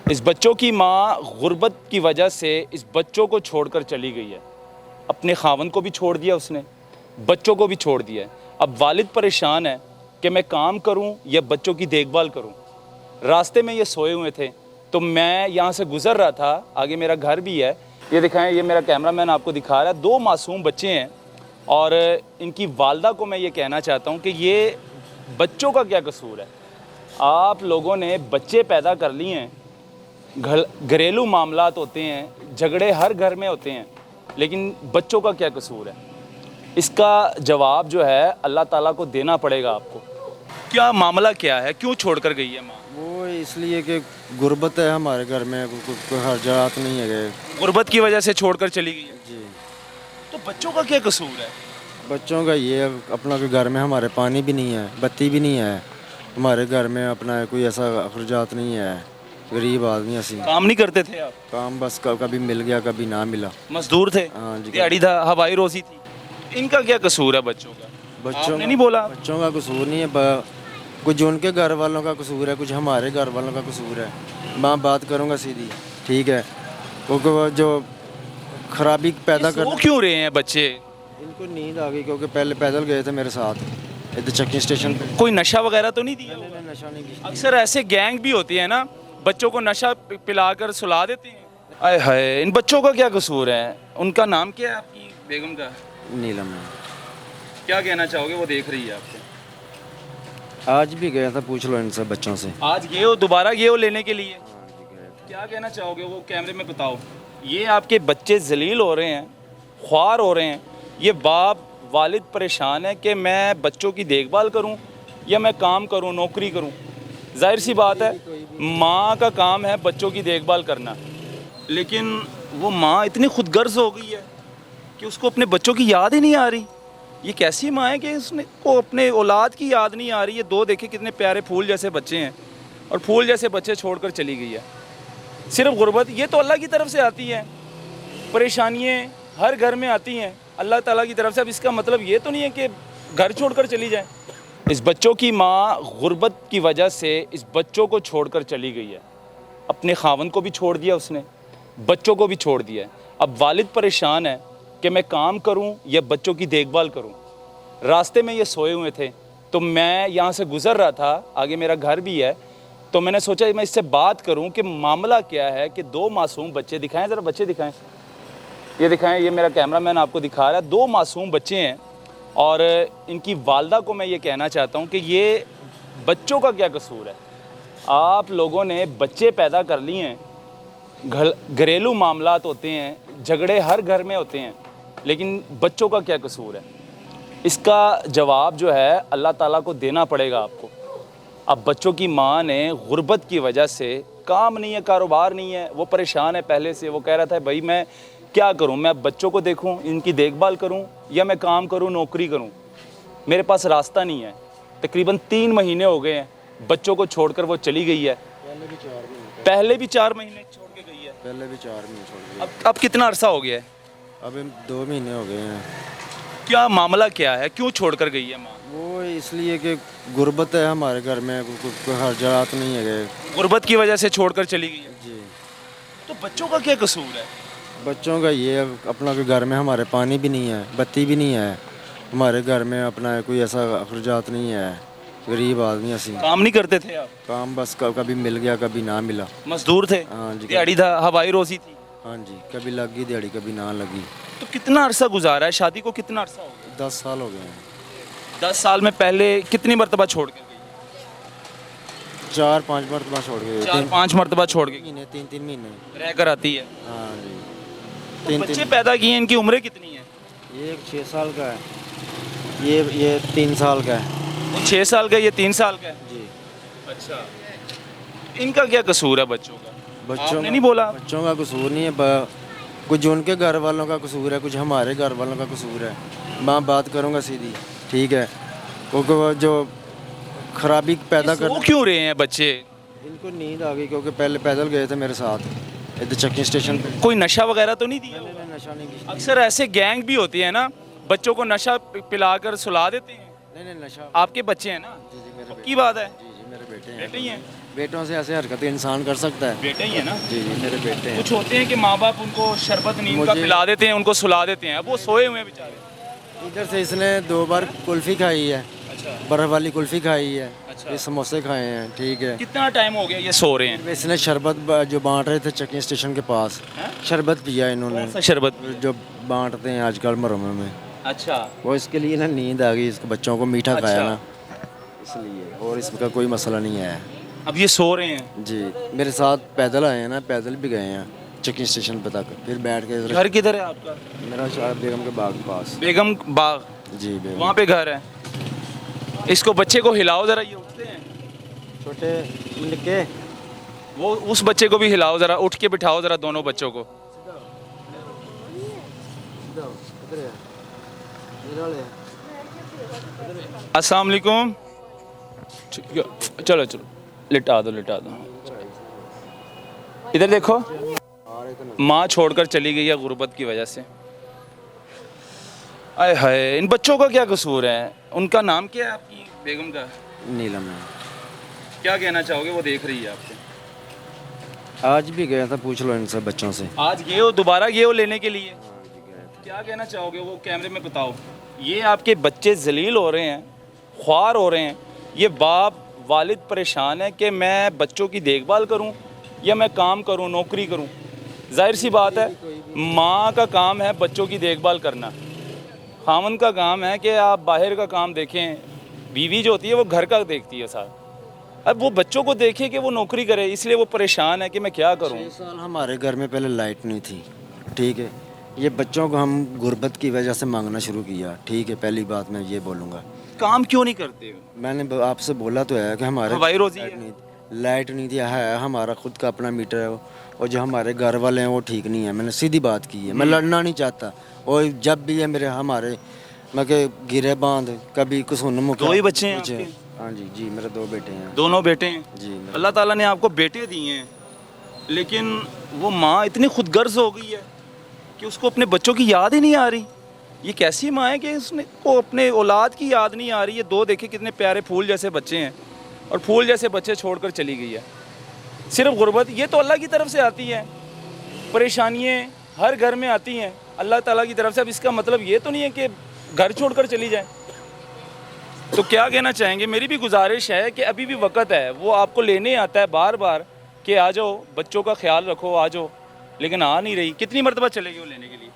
اس بچوں کی ماں غربت کی وجہ سے اس بچوں کو چھوڑ کر چلی گئی ہے. اپنے خاوند کو بھی چھوڑ دیا اس نے, بچوں کو بھی چھوڑ دیا ہے. اب والد پریشان ہے کہ میں کام کروں یا بچوں کی دیکھ بھال کروں. راستے میں یہ سوئے ہوئے تھے تو میں یہاں سے گزر رہا تھا, آگے میرا گھر بھی ہے, یہ دکھائیں, یہ میرا کیمرہ مین آپ کو دکھا رہا ہے. 2 معصوم بچے ہیں اور ان کی والدہ کو میں یہ کہنا چاہتا ہوں کہ یہ بچوں کا کیا قصور ہے. آپ لوگوں نے بچے پیدا کر لیے ہیں, گھریلو معاملات ہوتے ہیں, جھگڑے ہر گھر میں ہوتے ہیں, لیکن بچوں کا کیا قصور ہے؟ اس کا جواب جو ہے اللہ تعالیٰ کو دینا پڑے گا آپ کو. کیا معاملہ کیا ہے, کیوں چھوڑ کر گئی ہے ماں؟ وہ اس لیے کہ غربت ہے ہمارے گھر میں, کوئی خرچات نہیں ہے گئے. غربت کی وجہ سے چھوڑ کر چلی گئی ہے. جی. تو بچوں کا کیا قصور ہے؟ بچوں کا یہ اپنا کہ گھر میں ہمارے پانی بھی نہیں ہے, بتی بھی نہیں ہے. ہمارے گھر میں اپنا کوئی ایسا اخراجات نہیں ہے. غریب آدمی اسی. کام نہیں کرتے تھے آپ؟ کام بس کبھی مل گیا کبھی نہ ملا. مزدور تھے؟ ہاں جی. دیہڑی تھا, ہوائی روزی تھی. ان کا کیا قصور ہے بچوں کا؟ آپ نے نہیں بولا. بچوں کا قصور نہیں ہے, کچھ ان کے گھر والوں کا قصور ہے, کچھ ہمارے گھر والوں کا قصور ہے. میں بات کروں گا سیدھی, ٹھیک ہے, کیونکہ وہ جو خرابی پیدا کر. سو کیوں رہے ہیں بچے؟ ان کو نیند آ گئی کیونکہ پہلے پیدل گئے تھے میرے ساتھ ادھر چیکنگ اسٹیشن پہ. کوئی نشہ وغیرہ تو نہیں دیا؟ نشہ نہیں کیا. اکثر ایسے گینگ بھی ہوتی ہیں نا, بچوں کو نشہ پلا کر سلا دیتے ہیں. آئے ہائے, ان بچوں کا کیا قصور ہے؟ ان کا نام کیا ہے آپ کی بیگم کا؟ نیلم. کیا کہنا چاہو گے, وہ دیکھ رہی ہے آپ کو؟ آج بھی گیا تھا, پوچھ لو ان سے بچوں سے. آج گئے ہو, دوبارہ گئے ہو لینے کے لیے؟ کیا کہنا چاہو گے, وہ کیمرے میں بتاؤ. یہ آپ کے بچے ذلیل ہو رہے ہیں, خوار ہو رہے ہیں. یہ باپ والد پریشان ہے کہ میں بچوں کی دیکھ بھال کروں یا میں کام کروں, نوکری کروں. ظاہر سی بات ہے, ماں کا کام ہے بچوں کی دیکھ بھال کرنا, لیکن وہ ماں اتنی خود غرض ہو گئی ہے کہ اس کو اپنے بچوں کی یاد ہی نہیں آ رہی. یہ کیسی ماں ہے کہ اس نے کو اپنے اولاد کی یاد نہیں آ رہی ہے. 2 دیکھیں کتنے پیارے پھول جیسے بچے ہیں, اور پھول جیسے بچے چھوڑ کر چلی گئی ہے. صرف غربت, یہ تو اللہ کی طرف سے آتی ہے. پریشانیاں ہر گھر میں آتی ہیں اللہ تعالیٰ کی طرف سے. اب اس کا مطلب یہ تو نہیں ہے کہ گھر چھوڑ کر چلی جائیں. اس بچوں کی ماں غربت کی وجہ سے اس بچوں کو چھوڑ کر چلی گئی ہے. اپنے خاوند کو بھی چھوڑ دیا اس نے, بچوں کو بھی چھوڑ دیا ہے. اب والد پریشان ہے کہ میں کام کروں یا بچوں کی دیکھ بھال کروں. راستے میں یہ سوئے ہوئے تھے تو میں یہاں سے گزر رہا تھا, آگے میرا گھر بھی ہے, تو میں نے سوچا میں اس سے بات کروں کہ معاملہ کیا ہے. کہ 2 معصوم بچے, دکھائیں ذرا بچے دکھائیں, یہ دکھائیں, یہ میرا کیمرہ مین آپ کو دکھا رہا ہے. 2 معصوم بچے ہیں اور ان کی والدہ کو میں یہ کہنا چاہتا ہوں کہ یہ بچوں کا کیا قصور ہے. آپ لوگوں نے بچے پیدا کر لیے ہیں, گھریلو معاملات ہوتے ہیں, جھگڑے ہر گھر میں ہوتے ہیں, لیکن بچوں کا کیا قصور ہے؟ اس کا جواب جو ہے اللہ تعالیٰ کو دینا پڑے گا آپ کو. اب بچوں کی ماں نے غربت کی وجہ سے, کام نہیں ہے, کاروبار نہیں ہے, وہ پریشان ہے پہلے سے. وہ کہہ رہا تھا بھائی میں کیا کروں, میں بچوں کو دیکھوں, ان کی دیکھ بھال کروں یا میں کام کروں, نوکری کروں. میرے پاس راستہ نہیں ہے. تقریباً 3 مہینے ہو گئے ہیں بچوں کو چھوڑ کر وہ چلی گئی ہے. پہلے بھی 4 مہینے چھوڑ کے گئی ہے. پہلے بھی 4 مہینے چھوڑ گئی. اب کتنا عرصہ ہو گیا ہے؟ اب 2 مہینے ہو گئے ہیں. کیا معاملہ کیا ہے, کیوں چھوڑ کر گئی ہے ماں؟ وہ اس لیے کہ غربت ہے ہمارے گھر میں, کوئی خرچات نہیں ہے گئے. غربت کی وجہ سے چھوڑ کر چلی گئی ہے. جی. تو بچوں کا کیا قصور ہے؟ بچوں کا یہ اپنا کہ گھر میں ہمارے پانی بھی نہیں ہے, بتی بھی نہیں ہے. ہمارے گھر میں اپنا کوئی ایسا اخراجات نہیں ہے. غریب آدمی اسی. کام نہیں کرتے تھے آپ؟ کام بس کبھی مل گیا کبھی نہ ملا. مزدور تھے؟ ہاں جی. دیہڑی تھا, ہوائی روزی تھی؟ ہاں جی, کبھی لگ گئی دیہڑی کبھی نہ لگی. تو کتنا عرصہ گزارا ہے, شادی کو کتنا عرصہ ہو گیا؟ 10 سال ہو گئے ہیں. 10 سال میں پہلے کتنی مرتبہ چھوڑ کے گئی؟ 4-5 مرتبہ چھوڑ گئے. 4-5 مرتبہ چھوڑ کے 3 مہینے رہ کر آتی ہے. ہاں جی. تو بچے پیدا کیے ہیں, ان کی عمریں کتنی ہیں؟ یہ 6 سال کا ہے, یہ 3 سال کا ہے. وہ 6 سال کا, یہ 3 سال کا ہے. جی. اچھا, ان کا کیا قصور ہے بچوں کا؟ بچوں نے نہیں بولا. بچوں کا قصور نہیں ہے, کچھ ان کے گھر والوں کا قصور ہے, کچھ ہمارے گھر والوں کا قصور ہے. میں بات کروں گا سیدھی, ٹھیک ہے, کیونکہ وہ جو خرابی پیدا کر. سو کیوں رہے ہیں بچے؟ ان کو نیند آ گئی کیونکہ پہلے پیدل گئے تھے میرے ساتھ ادھر چیکنگ اسٹیشن پہ. کوئی نشہ وغیرہ تو نہیں دیا؟ نشہ نہیں کیا. اکثر ایسے گینگ بھی ہوتی ہیں نا, بچوں کو نشہ پلا کر سلا دیتے ہیں. نہیں نشہ. آپ کے بچے ہیں نا؟ جی میرے کی بات ہے. جی میرے بیٹے بیٹے ہی ہیں. बेटों से ऐसे हरकतें इंसान कर सकता है? बेटे ही है ना? जी जी मेरे बेटे हैं। कुछ होते हैं कि माँ बाप उनको शरबत नीम का मुझे- पिला देते हैं, उनको सुला देते हैं, अब वो सोए हुए हैं बेचारे। इधर से इसने 2 बार कुल्फ़ी खाई है, अच्छा बर्फ़ वाली कुल्फ़ी खाई है, अच्छा। ये समोसे खाए हैं, ठीक है। कितना टाइम हो गया ये सो रहे हैं? इसने शरबत जो बांट रहे थे चकिंग स्टेशन के पास, हैं? शरबत पिया इन्होंने, कौन सा शरबत? जो बांटते हैं आजकल मुहर्रम में। अच्छा वो इसके लिए ना नींद आ गई, इसके बच्चों को मीठा खाया अच्छा। ना, इसलिए, और इसका कोई मसला नहीं है। अब ये सो रहे हैं। जी मेरे साथ पैदल आए हैं ना, पैदल भी गए हैं चकिंग स्टेशन पे तक, फिर बैठ के घर किधर है आपका? मेरा शाह बेगम के बाग के पास। बेगम बाग, जी बेगम। वहाँ पे घर है। इसको बच्चे को हिलाओ जरा, ये उठते हैं। छोटे निके वो उस बच्चे को भी हिलाओ जरा, उठ के बिठाओ जरा दोनों बच्चों को। अस्सलाम वालेकुम। चलो चलो लिटा दो लिटा दो। इधर देखो, माँ छोड़कर चली गई है गुर्बत की वजह से। आय हाय, इन बच्चों का क्या कसूर है? उनका नाम क्या है आपकी बेगम का? नीलम है। क्या कहना चाहोगे? वो देख रही है आपको। आज भी गया था, पूछ लो इनसे बच्चों से। आज गए हो, दोबारा गए हो लेने के लिए? क्या कहना चाहोगे? वो कैमरे में बताओ। ये आपके बच्चे जलील हो रहे हैं, ख्वार हो रहे हैं, ये बाप वालिद परेशान है कि मैं बच्चों की देखभाल करूं या मैं काम करूं, नौकरी करूं। जाहिर सी बात है, माँ का काम है बच्चों की देखभाल करना, खामन का काम है कि आप बाहर का काम देखें, बीवी जो होती है वो घर का देखती है साथ। अब वो बच्चों को देखे कि वो नौकरी करे, इसलिए वो परेशान है कि मैं क्या करूं। 6 साल हमारे घर में पहले लाइट नहीं थी, ठीक है। ये बच्चों को हम गुर्बत की वजह से मांगना शुरू किया, ठीक है। पहली बात मैं ये बोलूँगा, काम क्यों नहीं करते? मैंने आपसे बोला तो है कि हमारे हवाई रोजी है। लाइट नहीं थी, है हमारा खुद का अपना मीटर है, और जो हमारे घर वाले हैं वो ठीक नहीं है। मैंने सीधी बात की है, मैं लड़ना नहीं चाहता, और जब भी है मेरे हमारे मैं के गिरे बांध कभी कुसुन मुख। 2 ही बच्चे हैं मुझे- आपके? हाँ जी जी मेरे 2 बेटे हैं। दोनों बेटे हैं? जी मेरे- अल्लाह ताला ने आपको बेटे दिए हैं, लेकिन वो माँ इतनी खुदगर्ज हो गई है कि उसको अपने बच्चों की याद ही नहीं आ रही। ये कैसी माँ है कि उसने को अपने औलाद की याद नहीं आ रही है। 2 देखे कितने प्यारे फूल जैसे बच्चे हैं, और फूल जैसे बच्चे छोड़कर चली गई है। सिर्फ गुर्बत ये तो अल्लाह की तरफ से आती है, परेशानियाँ हर घर में आती हैं अल्लाह ताला की तरफ से। अब इसका मतलब ये तो नहीं है कि घर छोड़कर चली जाए। तो क्या कहना चाहेंगे? मेरी भी गुजारिश है कि अभी भी वक्त है, वो आपको लेने आता है बार बार कि आ जाओ, बच्चों का ख्याल रखो, आ जाओ, लेकिन आ नहीं रही। कितनी मरतबा चले गए हो लेने के लिए?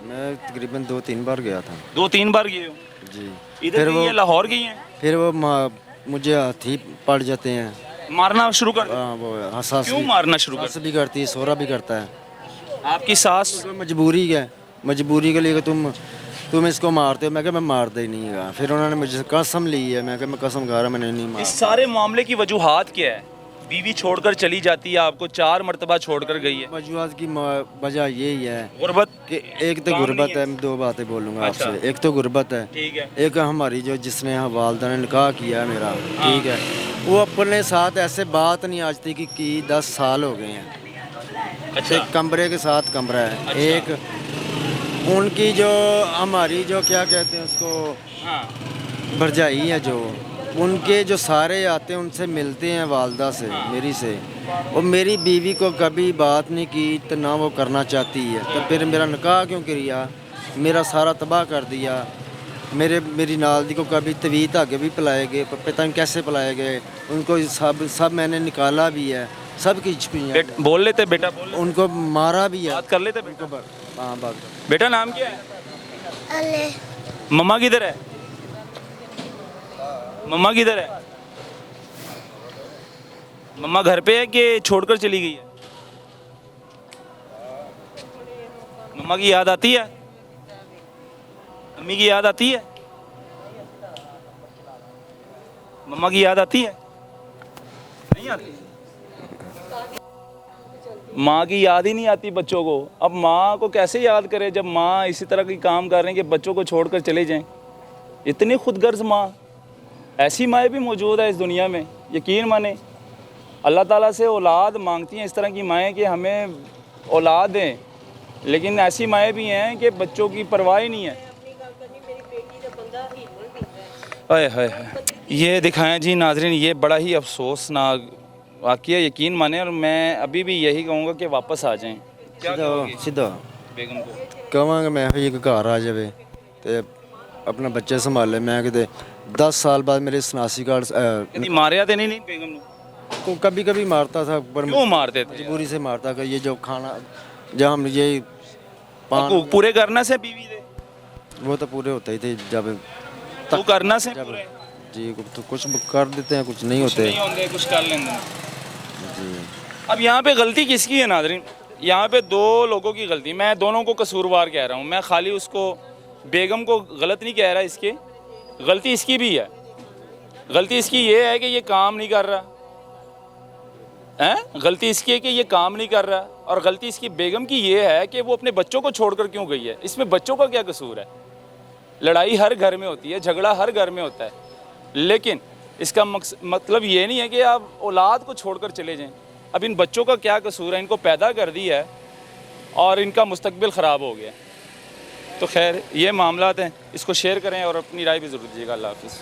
मैं तकरीबन 2-3 बार गया था। 2-3 बार गए हो? जी इधर गई हैं, लाहौर गई हैं? फिर वो मुझे हाथी पड़ जाते हैं। मारना शुरू कर? हाँ वो हसास क्यों मारना शुरू सास भी करती है, सोरा भी करता है। आपकी सास? तो मजबूरी है, मजबूरी के लिए कि तुम इसको मारते हो। मैं कहा मैं मारता ही नहीं है। फिर उन्होंने मुझे कसम ली है, मैं कहा मैं कसम खा रहा मैंने नहीं मारा। इस सारे मामले की वजूहात क्या है? बीवी छोड़कर चली जाती है, आपको 4 मरतबा छोड़कर गई है। वजूहत की वजह यही है गुर्बत कि एक तो काम गुर्बत नहीं है। मैं 2 बातें बोलूँगा अच्छा। आपसे। एक तो गुर्बत है, ठीक है। एक हमारी जो जिसने वालदा ने निकाह किया है मेरा, ठीक है, वो अपने साथ ऐसे बात नहीं आज तक की 10 साल हो गए हैं। अच्छा एक कमरे के साथ कमरा है, अच्छा। एक उनकी जो हमारी जो क्या कहते हैं उसको हाँ भरजाई है, जो उनके जो सारे आते हैं उनसे मिलते हैं वालदा से, मेरी से। और मेरी बीवी को कभी बात नहीं की, तो ना वो करना चाहती है, तो फिर मेरा निकाह क्यों किया, मेरा सारा तबाह कर दिया। मेरी नालदी को कभी तवीत आगे भी पिलाए गए, पता नहीं कैसे पिलाए गए उनको, सब मैंने निकाला भी है, सब की छुपियाँ। बोल लेते बेटा, बोल लेते। उनको मारा भी है। बात कर लेते बेटा। हाँ बात। बेटा नाम क्या है? अले मम्मा किधर है? मम्मा किधर है? मम्मा घर पे है कि छोड़कर चली गई है? मम्मा की याद आती है? अम्मी की याद आती है? मम्मा की याद आती है? नहीं आती? माँ की याद ही नहीं आती बच्चों को। अब माँ को कैसे याद करे जब माँ इसी तरह की काम कर रहे हैं कि बच्चों को छोड़कर चले जाएं। इतनी खुदगर्ज माँ, ऐसी माएँ भी मौजूद है इस दुनिया में, यकीन माने। अल्लाह ताला से औलाद मांगती हैं इस तरह की माएँ कि हमें औलाद दें, लेकिन ऐसी माएँ भी हैं कि बच्चों की परवाह ही नहीं है। हाय हाय हाय, ये दिखाएं जी नाज़रीन, ये बड़ा ही अफसोसनाक वाकई यकीन माने, और मैं अभी भी यही कहूँगा कि वापस आ जाएं। क्या कहोगे ਸਿੱਧਾ बेगम को? ਕਵਾਂਗਾ ਮੈਂ ਵੀ ਇੱਕ ਘਰ ਆ ਜਾਵੇ ਤੇ ਆਪਣਾ ਬੱਚੇ ਸੰਭਾਲੇ। ਮੈਂ ਕਿਤੇ 10 साल बाद मेरे सनासी कार्ड कभी मारिया तो नहीं बेगम ने? को कभी कभी मारता था, पर क्यों मारते थे? मजबूरी से मारता कि ये जो खाना जब हम ये पान पूरे करना से बीवी दे वो तो पूरे होते ही थे जब तो करना से जब पूरे जी तो कुछ कर देते हैं, कुछ नहीं होते नहीं होंगे, कुछ कर लेंगे। जी। अब यहाँ पे गलती किसकी है नाज़रीन? यहाँ पे दो लोगों की गलती, मैं दोनों को कसूरवार कह रहा हूँ। मैं खाली उसको बेगम को गलत नहीं कह रहा, इसके गलती इसकी भी है। गलती इसकी ये है कि ये काम नहीं कर रहा है, गलती इसकी है कि ये काम नहीं कर रहा, और गलती इसकी बेगम की ये है कि वो अपने बच्चों को छोड़कर क्यों गई है। इसमें बच्चों का क्या कसूर है? लड़ाई हर घर में होती है, झगड़ा हर घर में होता है, लेकिन इसका मतलब ये नहीं है कि आप औलाद को छोड़कर चले जाएं। अब इन बच्चों का क्या कसूर है? इनको पैदा कर दिया है और इनका मुस्तकबिल ख़राब हो गया। तो खैर ये मामलात हैं, इसको शेयर करें और अपनी राय भी ज़रूर दीजिएगा। अल्लाह हाफ़िज़।